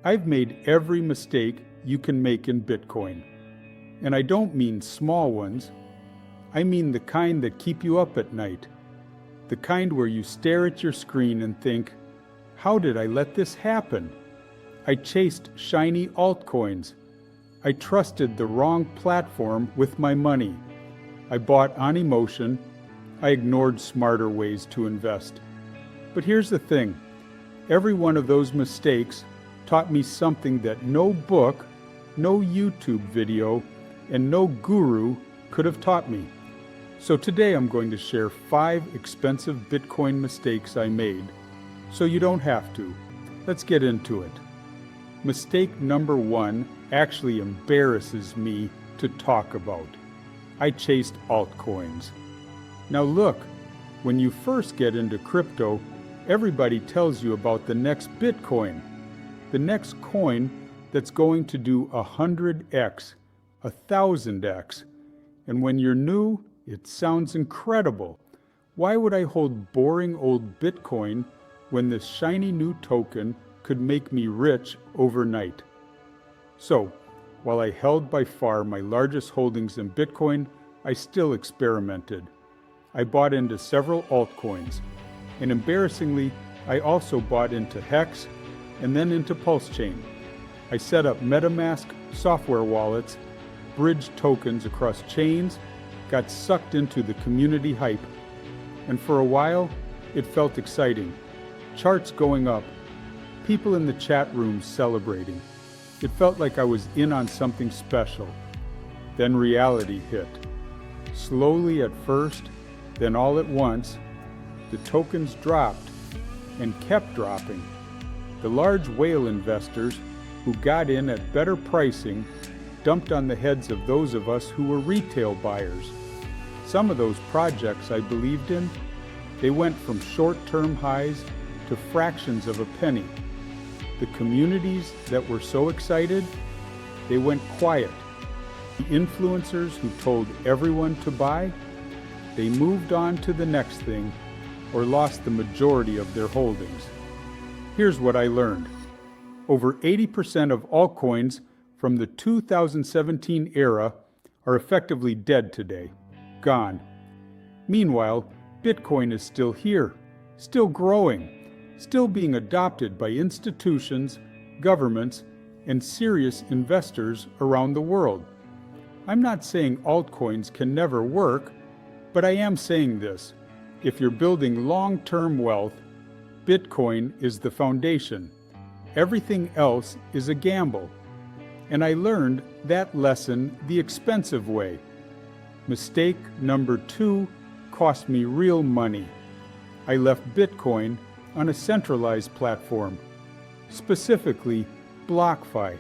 I've made every mistake you can make in Bitcoin. And I don't mean small ones. I mean the kind that keep you up at night. The kind where you stare at your screen and think, how did I let this happen? I chased shiny altcoins. I trusted the wrong platform with my money. I bought on emotion. I ignored smarter ways to invest. But here's the thing. Every one of those mistakes taught me something that no book, no YouTube video, and no guru could have taught me. So today I'm going to share 5 expensive Bitcoin mistakes I made, so you don't have to. Let's get into it. Mistake number 1 actually embarrasses me to talk about. I chased altcoins. Now look, when you first get into crypto, everybody tells you about the next Bitcoin, the next coin that's going to do 100x, 1000x. And when you're new, it sounds incredible. Why would I hold boring old Bitcoin when this shiny new token could make me rich overnight? So, while I held by far my largest holdings in Bitcoin, I still experimented. I bought into several altcoins, and embarrassingly, I also bought into Hex and then into PulseChain. I set up MetaMask software wallets, bridged tokens across chains, got sucked into the community hype, and for a while, it felt exciting. Charts going up, people in the chat rooms celebrating. It felt like I was in on something special. Then reality hit. Slowly at first, then all at once, the tokens dropped and kept dropping. The large whale investors who got in at better pricing dumped on the heads of those of us who were retail buyers. Some of those projects I believed in, they went from short-term highs to fractions of a penny. The communities that were so excited, they went quiet. The influencers who told everyone to buy, they moved on to the next thing or lost the majority of their holdings. Here's what I learned. Over 80% of altcoins from the 2017 era are effectively dead today, gone. Meanwhile, Bitcoin is still here, still growing, still being adopted by institutions, governments, and serious investors around the world. I'm not saying altcoins can never work, but I am saying this. If you're building long-term wealth, Bitcoin is the foundation. Everything else is a gamble. And I learned that lesson the expensive way. Mistake number 2 cost me real money. I left Bitcoin on a centralized platform, specifically BlockFi.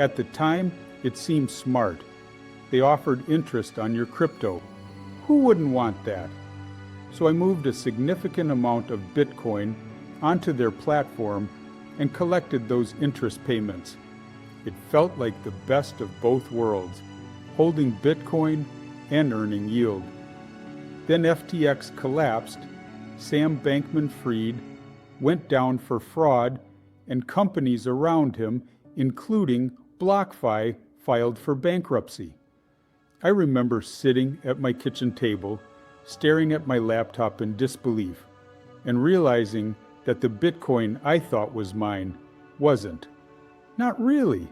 At the time, it seemed smart. They offered interest on your crypto. Who wouldn't want that? So I moved a significant amount of Bitcoin onto their platform and collected those interest payments. It felt like the best of both worlds, holding Bitcoin and earning yield. Then FTX collapsed, Sam Bankman-Fried went down for fraud, and companies around him, including BlockFi, filed for bankruptcy. I remember sitting at my kitchen table, staring at my laptop in disbelief, and realizing that the Bitcoin I thought was mine wasn't. Not really,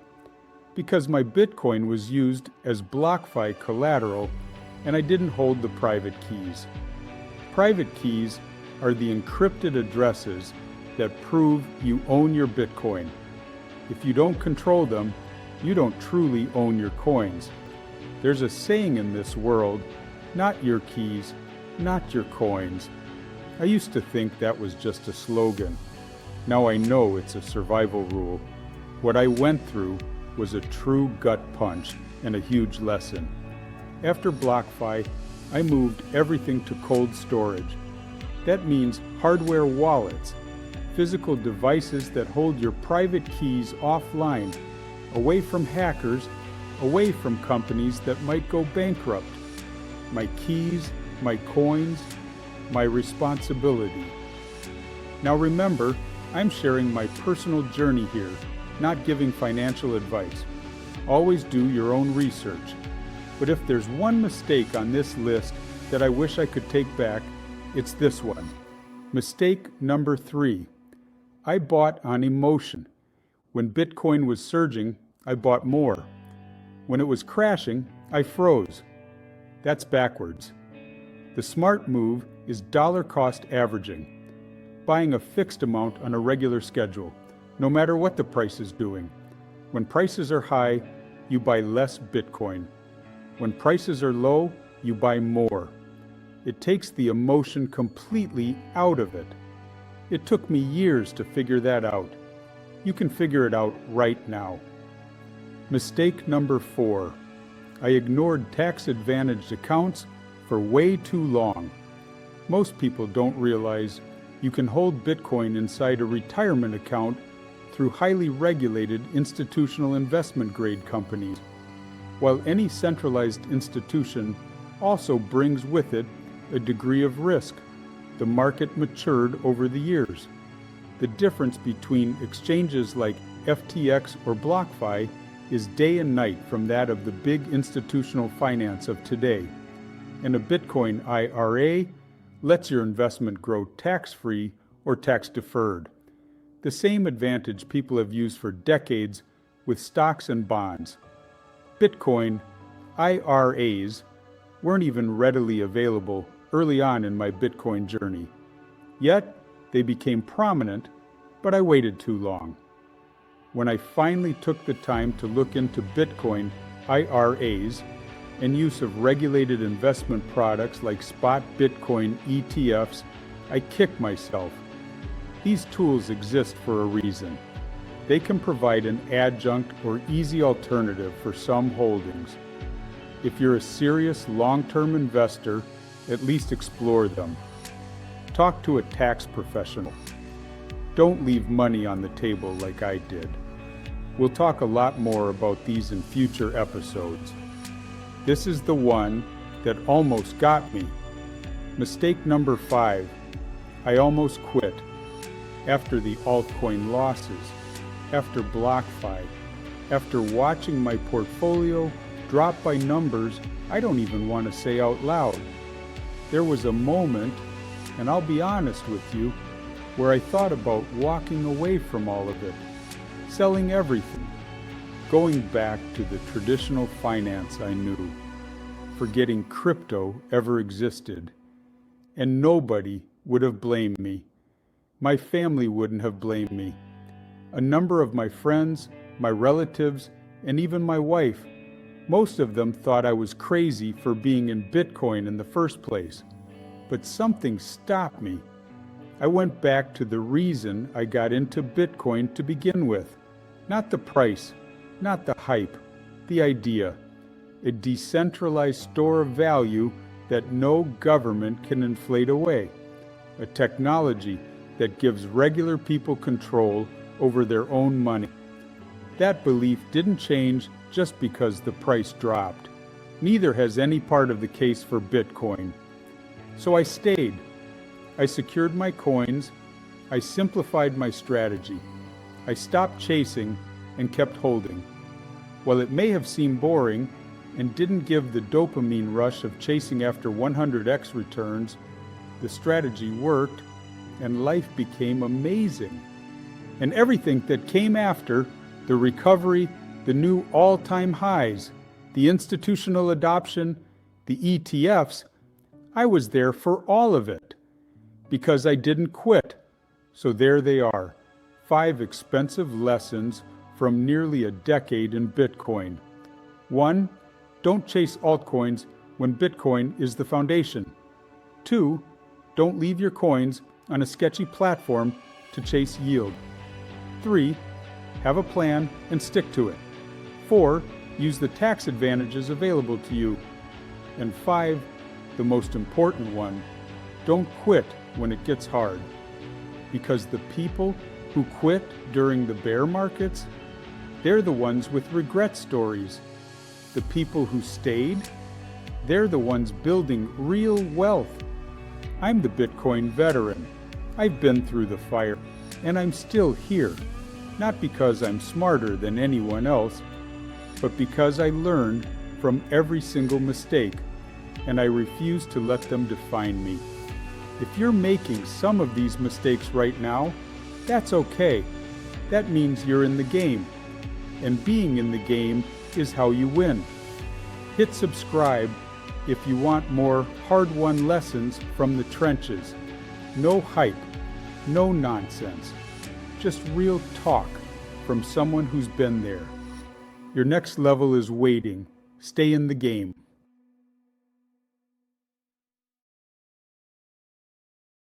because my Bitcoin was used as BlockFi collateral and I didn't hold the private keys. Private keys are the encrypted addresses that prove you own your Bitcoin. If you don't control them, you don't truly own your coins. There's a saying in this world, not your keys, not your coins. I used to think that was just a slogan. Now I know it's a survival rule. What I went through was a true gut punch and a huge lesson. After BlockFi, I moved everything to cold storage. That means hardware wallets, physical devices that hold your private keys offline, away from hackers, away from companies that might go bankrupt. My keys, my coins, my responsibility. Now remember, I'm sharing my personal journey here. not giving financial advice. Always do your own research. But if there's one mistake on this list that I wish I could take back, it's this one. Mistake number 3. I bought on emotion. When Bitcoin was surging, I bought more. When it was crashing, I froze. That's backwards. The smart move is dollar cost averaging, buying a fixed amount on a regular schedule, no matter what the price is doing. When prices are high, you buy less Bitcoin. When prices are low, you buy more. It takes the emotion completely out of it. It took me years to figure that out. You can figure it out right now. Mistake number 4. I ignored tax-advantaged accounts for way too long. Most people don't realize you can hold Bitcoin inside a retirement account through highly regulated institutional investment-grade companies, while any centralized institution also brings with it a degree of risk. The market matured over the years. The difference between exchanges like FTX or BlockFi is day and night from that of the big institutional finance of today. And a Bitcoin IRA lets your investment grow tax-free or tax-deferred. The same advantage people have used for decades with stocks and bonds. Bitcoin IRAs weren't even readily available early on in my Bitcoin journey. Yet, they became prominent, but I waited too long. When I finally took the time to look into Bitcoin IRAs and use of regulated investment products like spot Bitcoin ETFs, I kicked myself. These tools exist for a reason. They can provide an adjunct or easy alternative for some holdings. If you're a serious long-term investor, at least explore them. Talk to a tax professional. Don't leave money on the table like I did. We'll talk a lot more about these in future episodes. This is the one that almost got me. Mistake number 5. I almost quit. After the altcoin losses, after BlockFi, after watching my portfolio drop by numbers I don't even want to say out loud. There was a moment, and I'll be honest with you, where I thought about walking away from all of it, selling everything, going back to the traditional finance I knew, forgetting crypto ever existed. And nobody would have blamed me. My family wouldn't have blamed me. A number of my friends, my relatives, and even my wife, most of them thought I was crazy for being in Bitcoin in the first place. But something stopped me. I went back to the reason I got into Bitcoin to begin with. Not the price, not the hype, the idea. A decentralized store of value that no government can inflate away. A technology that gives regular people control over their own money. That belief didn't change just because the price dropped. Neither has any part of the case for Bitcoin. So I stayed. I secured my coins. I simplified my strategy. I stopped chasing and kept holding. While it may have seemed boring and didn't give the dopamine rush of chasing after 100x returns, the strategy worked and life became amazing. And everything that came after, the recovery, the new all-time highs, the institutional adoption, the ETFs, I was there for all of it. Because I didn't quit. So there they are, 5 expensive lessons from nearly a decade in Bitcoin. 1, don't chase altcoins when Bitcoin is the foundation. 2, don't leave your coins on a sketchy platform to chase yield. 3, have a plan and stick to it. 4, use the tax advantages available to you. And 5, the most important one, don't quit when it gets hard. Because the people who quit during the bear markets, they're the ones with regret stories. The people who stayed, they're the ones building real wealth. I'm the Bitcoin veteran. I've been through the fire, and I'm still here. not because I'm smarter than anyone else, but because I learned from every single mistake, and I refuse to let them define me. If you're making some of these mistakes right now, that's okay. That means you're in the game, and being in the game is how you win. Hit subscribe if you want more hard-won lessons from the trenches. No hype, no nonsense, just real talk from someone who's been there. Your next level is waiting. Stay in the game.